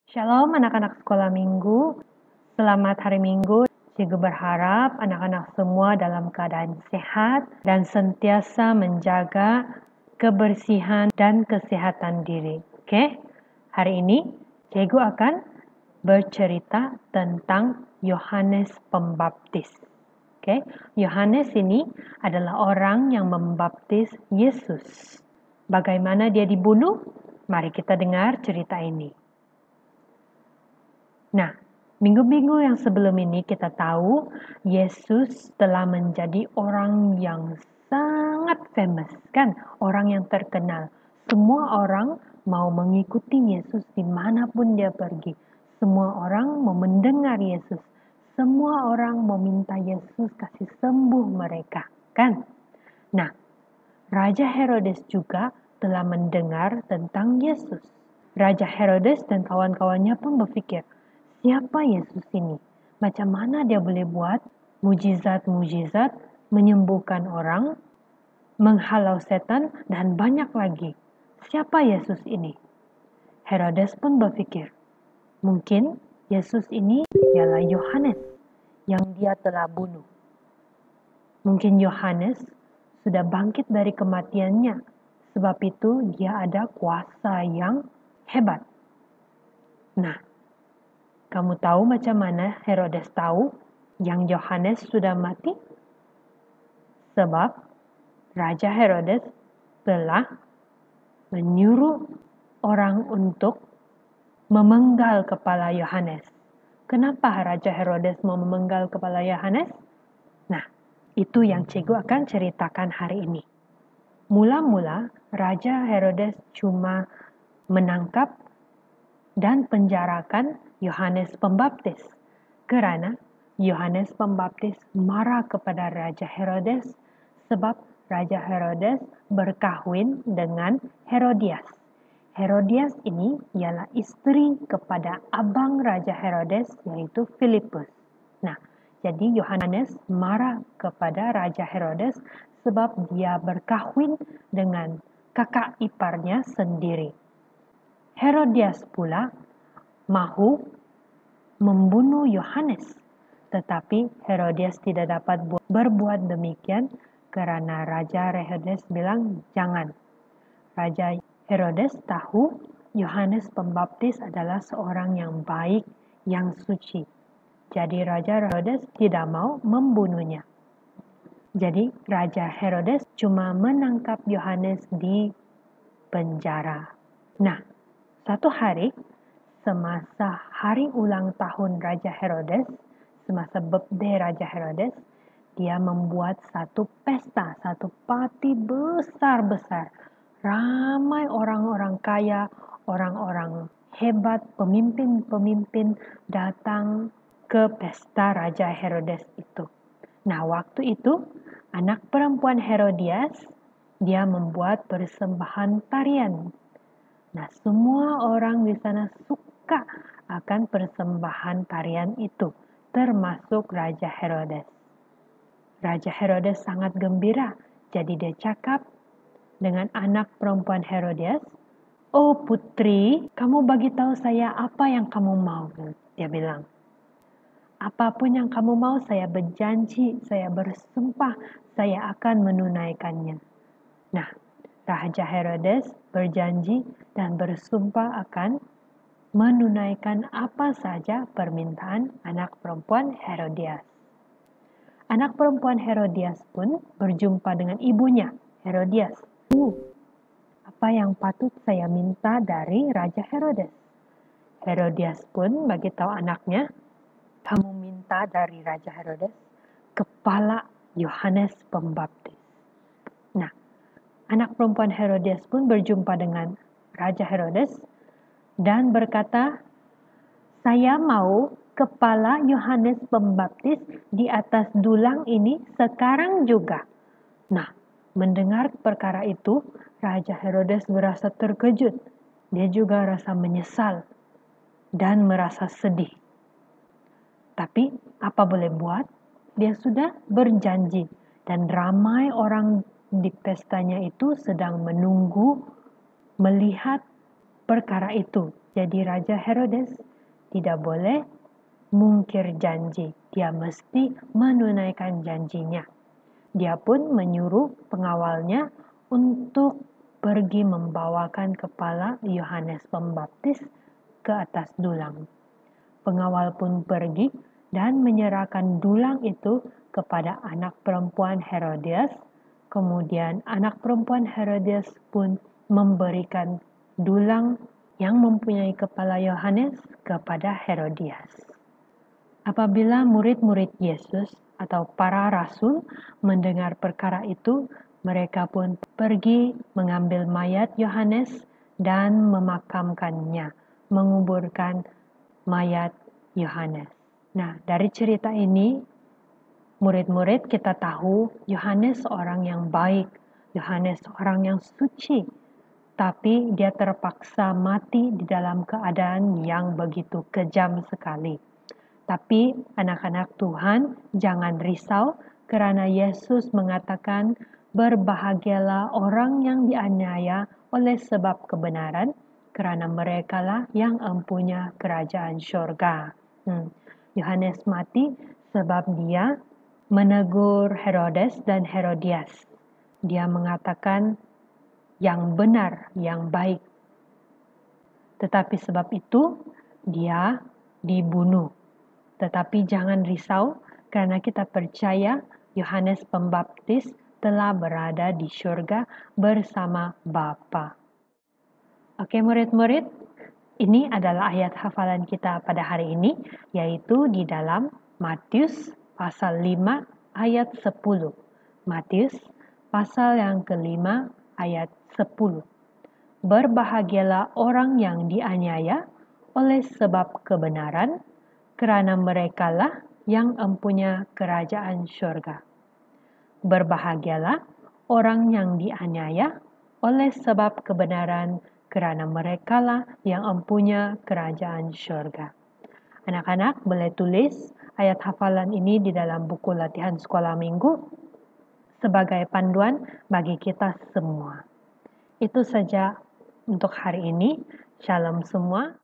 Shalom anak-anak sekolah minggu, selamat hari minggu. Cikgu berharap anak-anak semua dalam keadaan sehat dan sentiasa menjaga kebersihan dan kesehatan diri. Oke, hari ini Cikgu akan bercerita tentang Yohanes Pembaptis. Oke, Yohanes ini adalah orang yang membaptis Yesus. Bagaimana dia dibunuh? Mari kita dengar cerita ini. Nah, minggu-minggu yang sebelum ini kita tahu Yesus telah menjadi orang yang sangat famous, kan? Orang yang terkenal. Semua orang mau mengikuti Yesus dimanapun dia pergi. Semua orang mau mendengar Yesus. Semua orang mau minta Yesus kasih sembuh mereka, kan? Nah, Raja Herodes juga telah mendengar tentang Yesus. Raja Herodes dan kawan-kawannya pun berpikir, siapa Yesus ini? Macam mana dia boleh buat mujizat-mujizat, menyembuhkan orang, menghalau setan, dan banyak lagi. Siapa Yesus ini? Herodes pun berpikir, mungkin Yesus ini ialah Yohanes yang dia telah bunuh. Mungkin Yohanes sudah bangkit dari kematiannya, sebab itu dia ada kuasa yang hebat. Nah, kamu tahu macam mana Herodes tahu yang Yohanes sudah mati? Sebab Raja Herodes telah menyuruh orang untuk memenggal kepala Yohanes. Kenapa Raja Herodes mau memenggal kepala Yohanes? Nah, itu yang Cikgu akan ceritakan hari ini. Mula-mula Raja Herodes cuma menangkap dan penjarakan Yohanes Pembaptis karena Yohanes Pembaptis marah kepada Raja Herodes sebab Raja Herodes berkahwin dengan Herodias. Herodias ini ialah istri kepada abang Raja Herodes yaitu Filipus. Nah, jadi Yohanes marah kepada Raja Herodes sebab dia berkahwin dengan kakak iparnya sendiri. Herodias pula mahu membunuh Yohanes, tetapi Herodias tidak dapat berbuat demikian karena Raja Herodes bilang jangan. Raja Herodes tahu Yohanes Pembaptis adalah seorang yang baik, yang suci. Jadi Raja Herodes tidak mau membunuhnya. Jadi Raja Herodes cuma menangkap Yohanes di penjara. Nah, satu hari semasa hari ulang tahun Raja Herodes, semasa birthday Raja Herodes, dia membuat satu pesta, satu party besar-besar. Ramai orang-orang kaya, orang-orang hebat, pemimpin-pemimpin datang ke pesta Raja Herodes itu. Nah, waktu itu anak perempuan Herodias, dia membuat persembahan tarian. Nah, semua orang di sana suka akan persembahan tarian itu, termasuk Raja Herodes. Raja Herodes sangat gembira, jadi dia cakap dengan anak perempuan Herodias, "Oh putri, kamu bagi tahu saya apa yang kamu mau," dia bilang. "Apapun yang kamu mau, saya berjanji, saya bersumpah, saya akan menunaikannya." Nah, Raja Herodes berjanji dan bersumpah akan menunaikan apa saja permintaan anak perempuan Herodias. Anak perempuan Herodias pun berjumpa dengan ibunya, Herodias. Apa yang patut saya minta dari Raja Herodes? Herodias pun bagi tahu anaknya, kamu minta dari Raja Herodes kepala Yohanes Pembaptis. Nah, anak perempuan Herodias pun berjumpa dengan Raja Herodes dan berkata, saya mau kepala Yohanes Pembaptis di atas dulang ini sekarang juga. Nah, mendengar perkara itu, Raja Herodes merasa terkejut. Dia juga rasa menyesal dan merasa sedih. Tapi apa boleh buat? Dia sudah berjanji dan ramai orang di pestanya itu sedang menunggu melihat perkara itu. Jadi Raja Herodes tidak boleh mungkir janji. Dia mesti menunaikan janjinya. Dia pun menyuruh pengawalnya untuk pergi membawakan kepala Yohanes Pembaptis ke atas dulang. Pengawal pun pergi dan menyerahkan dulang itu kepada anak perempuan Herodias. Kemudian anak perempuan Herodias pun memberikan dulang yang mempunyai kepala Yohanes kepada Herodias. Apabila murid-murid Yesus atau para rasul mendengar perkara itu, mereka pun pergi mengambil mayat Yohanes dan memakamkannya, menguburkan mayat Yohanes. Nah, dari cerita ini, murid-murid kita tahu Yohanes orang yang baik, Yohanes orang yang suci, tapi dia terpaksa mati di dalam keadaan yang begitu kejam sekali. Tapi anak-anak Tuhan, jangan risau karena Yesus mengatakan, berbahagialah orang yang dianiaya oleh sebab kebenaran, karena merekalah yang empunya kerajaan syurga. Yohanes mati sebab dia menegur Herodes dan Herodias. Dia mengatakan yang benar, yang baik. Tetapi sebab itu dia dibunuh. Tetapi jangan risau, karena kita percaya Yohanes Pembaptis telah berada di surga bersama Bapa. Oke murid-murid, ini adalah ayat hafalan kita pada hari ini, yaitu di dalam Matius pasal 5 ayat 10. Matius pasal yang kelima ayat 10. Berbahagialah orang yang dianiaya oleh sebab kebenaran, karena merekalah yang empunya kerajaan syurga. Berbahagialah orang yang dianiaya oleh sebab kebenaran, karena merekalah yang empunya kerajaan syurga. Anak-anak boleh tulis ayat hafalan ini di dalam buku latihan sekolah minggu sebagai panduan bagi kita semua. Itu saja untuk hari ini. Shalom semua.